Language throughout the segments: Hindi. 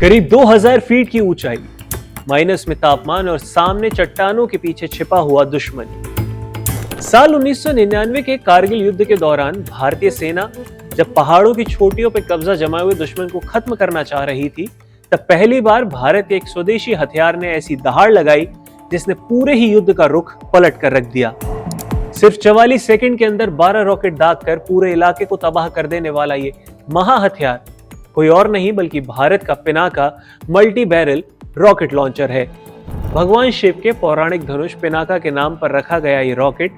करीब 2000 फीट की ऊंचाई, माइनस में तापमान और सामने चट्टानों के पीछे छिपा हुआ दुश्मन। साल 1999 के कारगिल युद्ध के दौरान भारतीय सेना जब पहाड़ों की चोटियों पर कब्जा जमाए हुए दुश्मन को खत्म करना चाह रही थी, तब पहली बार भारत के एक स्वदेशी हथियार ने ऐसी दहाड़ लगाई जिसने पूरे ही युद्ध का रुख पलट कर रख दिया। सिर्फ 44 सेकंड के अंदर 12 रॉकेट दागकर पूरे इलाके को तबाह कर देने वाला ये महा हथियार कोई और नहीं बल्कि भारत का Pinaka multi barrel rocket launcher है। भगवान शिव के पौराणिक धनुष पिनाका के नाम पर रखा गया ये रॉकेट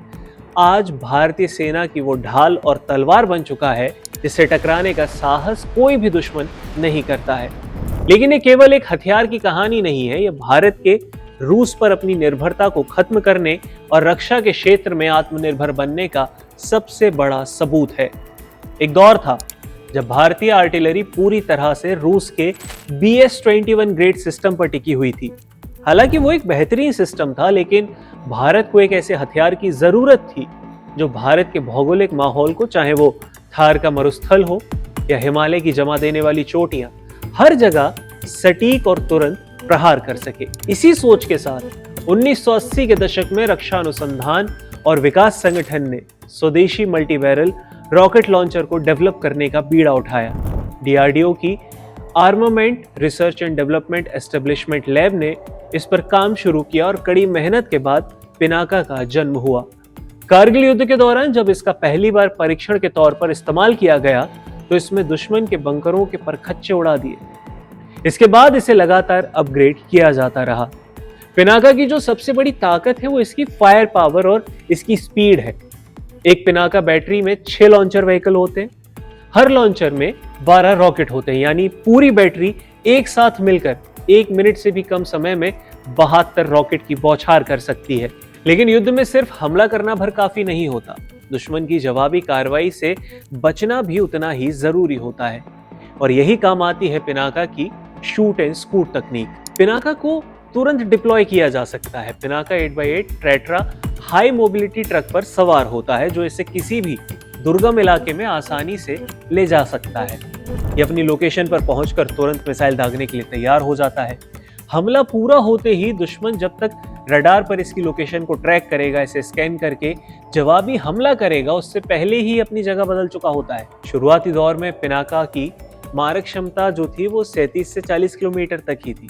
आज भारतीय सेना की वो ढाल और तलवार बन चुका है जिससे टकराने का साहस कोई भी दुश्मन नहीं करता है। लेकिन ये केवल एक हथियार की कहानी नहीं है, ये भारत के रूस पर अपनी निर्भरता को खत्म करने और रक्षा के क्षेत्र में आत्मनिर्भर बनने का सबसे बड़ा सबूत है। एक दौर था जब भारतीय आर्टिलरी पूरी तरह से रूस के BS-21 ग्रेड सिस्टम पर टिकी हुई थी। हालांकि वो एक बेहतरीन सिस्टम था, लेकिन भारत को एक ऐसे हथियार की जरूरत थी जो भारत के भौगोलिक माहौल को, चाहे वो थार का मरुस्थल हो या हिमालय की जमा देने वाली चोटियां, हर जगह सटीक और तुरंत प्रहार कर सके। इसी सोच के साथ 1980 के दशक में रक्षा अनुसंधान और विकास संगठन ने स्वदेशी मल्टी बैरल रॉकेट लॉन्चर को डेवलप करने का बीड़ा उठाया। DRDO की armament research and development establishment lab ने इस पर काम शुरू किया और कड़ी मेहनत के बाद पिनाका का जन्म हुआ। कारगिल युद्ध के दौरान जब इसका पहली बार परीक्षण के तौर पर इस्तेमाल किया गया तो इसमें दुश्मन के बंकरों के परखच्चे उड़ा दिए। इसके बाद इसे लगातार अपग्रेड किया जाता रहा। पिनाका की जो सबसे बड़ी ताकत है वो इसकी फायर पावर और इसकी स्पीड है। एक पिनाका बैटरी में 6 लॉन्चर व्हीकल होते हैं। हर लॉन्चर में 12 रॉकेट होते हैं, यानी पूरी बैटरी एक साथ मिलकर 1 मिनट से भी कम समय में 72 रॉकेट की बौछार कर सकती है। लेकिन युद्ध में सिर्फ हमला करना भर काफी नहीं होता, दुश्मन की जवाबी कार्रवाई से बचना भी उतना ही जरूरी होता है। और यही काम आती है पिनाका की शूट एंड स्कूट तकनीक। पिनाका को तुरंत डिप्लॉय किया जा सकता है। Pinaka 8x8 tetra high mobility truck पर सवार होता है जो इसे किसी भी दुर्गम इलाके में आसानी से ले जा सकता है। ये अपनी लोकेशन पर पहुंचकर तुरंत मिसाइल दागने के लिए तैयार हो जाता है। हमला पूरा होते ही दुश्मन जब तक रडार पर इसकी लोकेशन को ट्रैक करेगा, इसे स्कैन करके जवाबी हमला करेगा, उससे पहले ही अपनी जगह बदल चुका होता है। शुरुआती दौर में पिनाका की मारक क्षमता जो थी वो 37 से 40 किलोमीटर तक ही थी।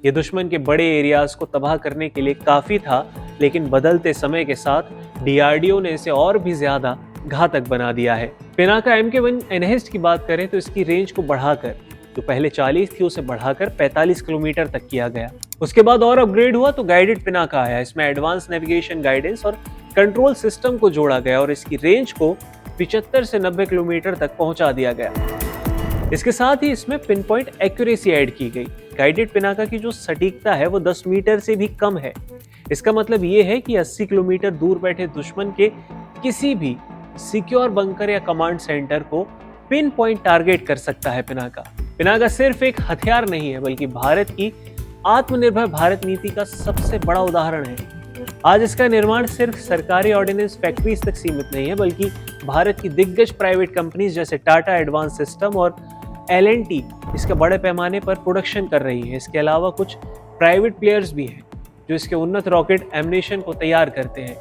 ये दुश्मन के बड़े एरियाज को तबाह करने के लिए काफी था, लेकिन बदलते समय के साथ DRDO ने इसे और भी ज्यादा घातक बना दिया है। पिनाका MK1 एनहेस्ड की बात करें तो इसकी रेंज को बढ़ाकर, जो पहले 40 थी उसे बढ़ाकर 45 किलोमीटर तक किया गया। उसके बाद और अपग्रेड हुआ तो गाइडेड पिनाका आया। इसमें एडवांस नेविगेशन गाइडेंस और कंट्रोल सिस्टम को जोड़ा गया और इसकी रेंज को 75 से 90 किलोमीटर तक पहुंचा दिया गया। इसके साथ ही इसमें पिन पॉइंट एक्यूरेसी ऐड की गई। गाइडेड पिनाका की जो सटीकता है वो 10 मीटर से भी कम है। इसका मतलब ये है कि 80 किलोमीटर दूर बैठे दुश्मन के किसी भी सिक्योर बंकर या कमांड सेंटर को पिन पॉइंट टारगेट कर सकता है पिनाका। पिनाका सिर्फ एक हथियार नहीं है बल्कि भारत की आत्मनिर्भर भारत नीति का सबसे बड़ा उदाहरण है। आज इसका निर्माण सिर्फ सरकारी ऑर्डिनेंस फैक्ट्रीज तक सीमित नहीं है बल्कि भारत की दिग्गज प्राइवेट कंपनीज जैसे टाटा एडवांस सिस्टम और L&T इसका बड़े पैमाने पर प्रोडक्शन कर रही है। इसके अलावा कुछ प्राइवेट प्लेयर्स भी हैं जो इसके उन्नत रॉकेट एमिनेशन को तैयार करते हैं।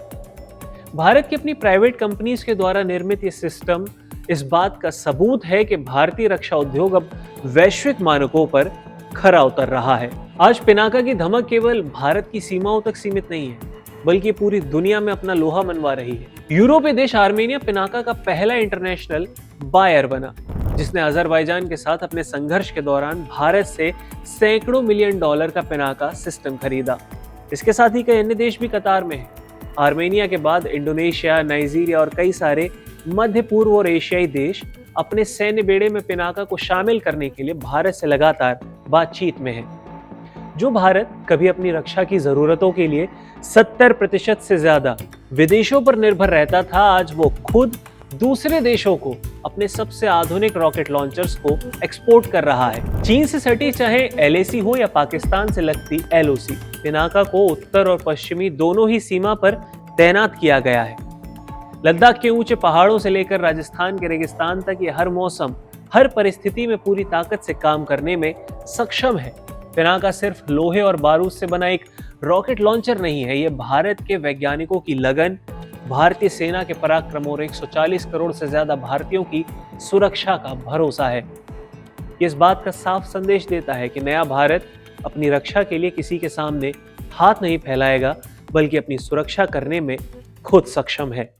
भारत की अपनी प्राइवेट कंपनीज के द्वारा निर्मित ये सिस्टम इस बात का सबूत है कि भारतीय रक्षा उद्योग अब वैश्विक मानकों पर खरा उतर रहा है। आज पिनाका की धमक केवल भारत की सीमाओं तक सीमित नहीं है बल्कि पूरी दुनिया में अपना लोहा मनवा रही है। यूरोपीय देश आर्मेनिया पिनाका का पहला इंटरनेशनल बायर बना, जिसने अजरबैजान के साथ अपने संघर्ष के दौरान भारत से सैकड़ों मिलियन डॉलर का पिनाका सिस्टम खरीदा। इसके साथ ही कई अन्य देश भी कतार में हैं। आर्मेनिया के बाद इंडोनेशिया, नाइजीरिया और कई सारे मध्य पूर्व और एशियाई देश अपने सैन्य बेड़े में पिनाका को शामिल करने के लिए भारत से लगातार बातचीत में है। जो भारत कभी अपनी रक्षा की जरूरतों के लिए 70% से ज्यादा विदेशों पर निर्भर रहता था, आज वो खुद दूसरे देशों को अपने सबसे आधुनिक रॉकेट लॉन्चर्स को एक्सपोर्ट कर रहा है। चीन से सटी चाहे LAC हो या पाकिस्तान से लगती LOC, पिनाका को उत्तर और पश्चिमी दोनों ही सीमा पर तैनात किया गया है। लद्दाख के ऊंचे पहाड़ों से लेकर राजस्थान के रेगिस्तान तक ये हर मौसम, हर परिस्थिति में पूरी ताकत से काम करने में सक्षम है। पिनाका सिर्फ लोहे और बारूद से बना एक रॉकेट लॉन्चर नहीं है, ये भारत के वैज्ञानिकों की लगन, भारतीय सेना के पराक्रम और 140 करोड़ से ज्यादा भारतीयों की सुरक्षा का भरोसा है। ये इस बात का साफ संदेश देता है कि नया भारत अपनी रक्षा के लिए किसी के सामने हाथ नहीं फैलाएगा, बल्कि अपनी सुरक्षा करने में खुद सक्षम है।